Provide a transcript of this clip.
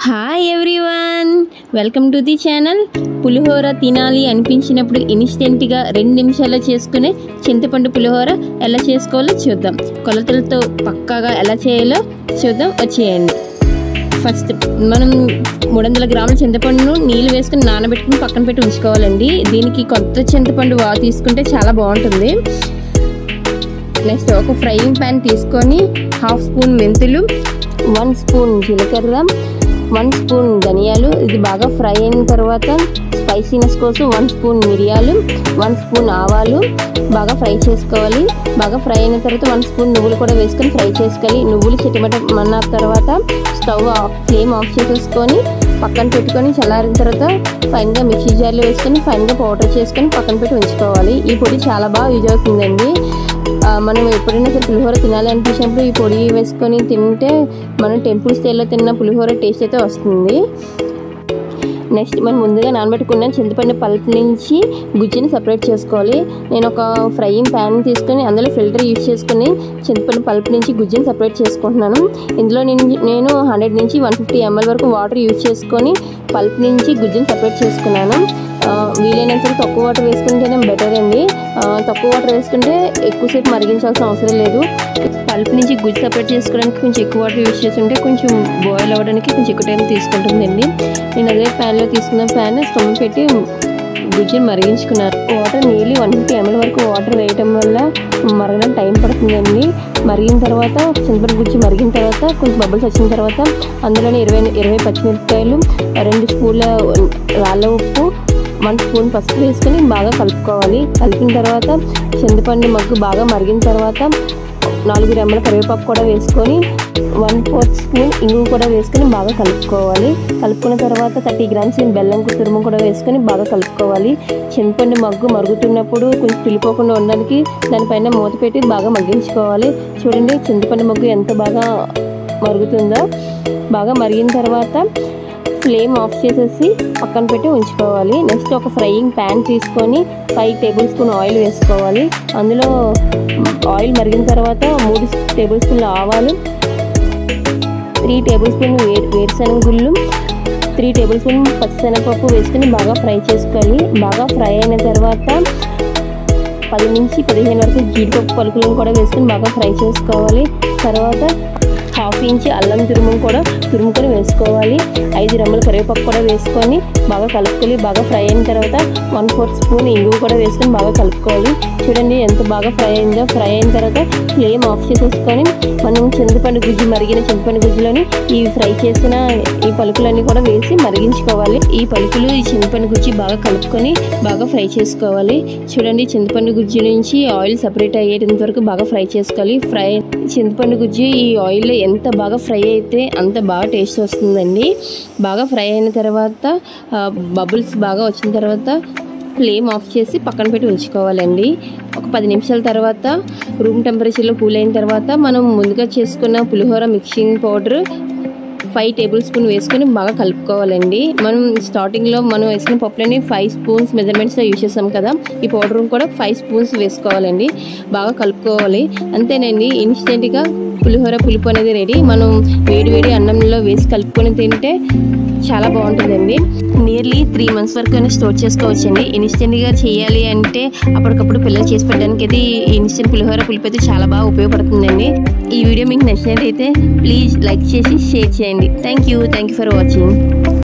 Hi everyone, welcome to the channel. పులిహోర తినాలి అనిపించినప్పుడు ఇన్స్టెంట్గా 2 నిమిషాల్లో చేసుకునే చింతపండు పులిహోర ఎలా చేసుకోవాలో చూద్దాం. కొలతలతో పక్కాగా ఎలా చేయాలో చూద్దాం, వచ్చేయండి. ఫస్ట్ మనం 300 గ్రాముల చింతపండును నీళ్ళు వేసుకుని నానబెట్టుకుని పక్కన పెట్టి ఉంచుకోవాలండి. దీనికి కొత్త చింతపండు తీసుకుంటే చాలా బాగుంటుంది. నెక్స్ట్ ఒక ఫ్రైయింగ్ ప్యాన్ తీసుకొని 1/2 స్పూన్ మెంతులు, 1 స్పూన్ జీలకర్ర, 1 స్పూన్ ధనియాలు, ఇది బాగా ఫ్రై అయిన తర్వాత స్పైసీనెస్ కోసం 1 స్పూన్ మిరియాలు, 1 స్పూన్ ఆవాలు బాగా ఫ్రై చేసుకోవాలి. బాగా ఫ్రై అయిన తర్వాత 1 స్పూన్ నువ్వులు కూడా వేసుకొని ఫ్రై చేసుకోవాలి. నువ్వులు చిటమటమన్న తర్వాత స్టవ్ ఫ్లేమ్ ఆఫ్ చేసేసుకొని పక్కన పెట్టుకొని చల్లారిన తర్వాత ఫైన్గా మిక్సీ జార్లో వేసుకొని ఫైన్గా పౌడర్ చేసుకొని పక్కన పెట్టి ఉంచుకోవాలి. ఈ పొడి చాలా బాగా యూజ్ అవుతుందండి. మనం ఎప్పుడైనా సరే పులిహోర తినాలి అనిపించినప్పుడు ఈ పొడి వేసుకొని తింటే మనం టెంపుల్ స్టైల్లో తిన్న పులిహోర టేస్ట్ అయితే వస్తుంది. నెక్స్ట్ మనం ముందుగా నానబెట్టుకున్న చింతపండు పల్ప్ నుంచి గుజ్జుని సపరేట్ చేసుకోవాలి. నేను ఒక ఫ్రైయింగ్ ప్యాన్ తీసుకొని అందులో ఫిల్టర్ యూజ్ చేసుకొని చింతపండు పల్ప్ నుంచి గుజ్జుని సపరేట్ చేసుకుంటున్నాను. ఇందులో నేను 100 నుంచి 150 ml వరకు వాటర్ యూజ్ చేసుకొని పల్ప్ నుంచి గుజ్జుని సపరేట్ చేసుకున్నాను. వీలైనంత తక్కువ వాటర్ వేసుకుంటేనే బెటర్ అండి. తక్కువ వాటర్ వేసుకుంటే ఎక్కువసేపు మరిగించాల్సిన అవసరం లేదు. పల్ప్ నుంచి గుజ్జు సపరేట్ చేసుకోవడానికి కొంచెం ఎక్కువ వాటర్ యూజ్ చేస్తుంటే కొంచెం బాయిల్ అవ్వడానికి కొంచెం ఎక్కువ టైం తీసుకుంటుందండి. నేను అదే ప్యాన్లో తీసుకున్న ప్యాన్ స్టవ్ పెట్టి గుజ్జుని మరిగించుకున్నాను. వాటర్ నియర్లీ 150 ml వరకు వాటర్ వేయటం వల్ల మరగడం టైం పడుతుందండి. మరిగిన తర్వాత చింతపండు గుజ్జు మరిగిన తర్వాత కొంచెం బబుల్స్ వచ్చిన తర్వాత అందులోనే 20 పచ్చిమిరపకాయలు, 2 స్పూన్ల రాళ్ళ ఉప్పు, 1 స్పూన్ పసుపు వేసుకొని బాగా కలుపుకోవాలి. కలిపిన తర్వాత చింతపండు మగ్గు బాగా మరిగిన తర్వాత 4 రెమ్మల కరివేపాకు కూడా వేసుకొని 1/4 స్పూన్ ఇంగు కూడా వేసుకొని బాగా కలుపుకోవాలి. కలుపుకున్న తర్వాత 30 గ్రామ్స్ బెల్లం తురుము కూడా వేసుకొని బాగా కలుపుకోవాలి. చింతపండు మగ్గు మరుగుతున్నప్పుడు కొంచెం పిలిపోకుండా ఉండడానికి దానిపైన మూత పెట్టి బాగా మగ్గించుకోవాలి. చూడండి చింతపండు మగ్గు ఎంత బాగా మరుగుతుందో. బాగా మరిగిన తర్వాత ఫ్లేమ్ ఆఫ్ చేసేసి పక్కన పెట్టి ఉంచుకోవాలి. నెక్స్ట్ ఒక ఫ్రైయింగ్ ప్యాన్ తీసుకొని 5 టేబుల్ స్పూన్ ఆయిల్ వేసుకోవాలి. అందులో ఆయిల్ మరిగిన తర్వాత 3 టేబుల్ స్పూన్ల ఆవాలు, 3 టేబుల్ స్పూన్ వేరుశనగ గుళ్ళు, 3 టేబుల్ స్పూన్ పచ్చిశనగపప్పు వేసుకొని బాగా ఫ్రై చేసుకోవాలి. బాగా ఫ్రై అయిన తర్వాత 10 నుంచి 15 వరకు జీడిపప్పు పలుకులను కూడా వేసుకొని బాగా ఫ్రై చేసుకోవాలి. తర్వాత 1/2 ఇంచ్ అల్లం తురుముకొని వేసుకోవాలి. 5 రెమ్మల కరివేపాకు కూడా వేసుకొని బాగా కలుపుకొని బాగా ఫ్రై అయిన తర్వాత 1/4 స్పూన్ ఇంగువ కూడా వేసుకొని బాగా కలుపుకోవాలి. చూడండి ఎంత బాగా ఫ్రై అయిందో. ఫ్రై అయిన తర్వాత ఫ్లేమ్ ఆఫ్ చేసేసుకొని మనం మరిగిన చింతపండు గుజ్జులోని ఈ ఫ్రై చేసిన ఈ పలుకులన్నీ కూడా వేసి మరిగించుకోవాలి. ఈ పలుకులు ఈ చింతపండు గుజ్జు బాగా కలుపుకొని బాగా ఫ్రై చేసుకోవాలి. చూడండి చింతపండు గుజ్జు నుంచి ఆయిల్ సపరేట్ అయ్యేంత వరకు బాగా ఫ్రై చేసుకోవాలి. చింతపండు గుజ్జు ఈ ఆయిల్లో ఎంత బాగా ఫ్రై అయితే అంత బాగా టేస్ట్ వస్తుందండి. బాగా ఫ్రై అయిన తర్వాత బబుల్స్ బాగా వచ్చిన తర్వాత ఫ్లేమ్ ఆఫ్ చేసి పక్కన పెట్టి ఉంచుకోవాలండి. ఒక 10 నిమిషాల తర్వాత రూమ్ టెంపరేచర్లో కూల్ అయిన తర్వాత మనం ముందుగా చేసుకున్న పులిహోర మిక్సింగ్ పౌడర్ 5 టేబుల్ స్పూన్ వేసుకొని బాగా కలుపుకోవాలండి. మనం స్టార్టింగ్లో మనం వేసుకున్న పప్పులని 5 స్పూన్స్ మెజర్మెంట్స్లో యూజ్ చేసాం కదా, ఈ పౌడర్ కూడా 5 స్పూన్స్ వేసుకోవాలండి. బాగా కలుపుకోవాలి. అంతేనండి, ఇన్స్టెంట్గా పులిహోర పులుపు అనేది రెడీ. మనం వేడి అన్నంలో వేసి కలుపుకొని తింటే చాలా బాగుంటుందండి. నియర్లీ 3 months వరకు అయినా స్టోర్ చేసుకోవచ్చండి. ఇన్స్టెంట్గా చేయాలి అంటే అప్పటికప్పుడు పిల్లలు చేసి పెట్టడానికి అయితే ఈ ఇన్స్టెంట్ పులిహోర పులుపు అయితే చాలా బాగా ఉపయోగపడుతుందండి. ఈ వీడియో మీకు నచ్చినట్లయితే ప్లీజ్ లైక్ చేసి షేర్ చేయండి. Thank you for watching.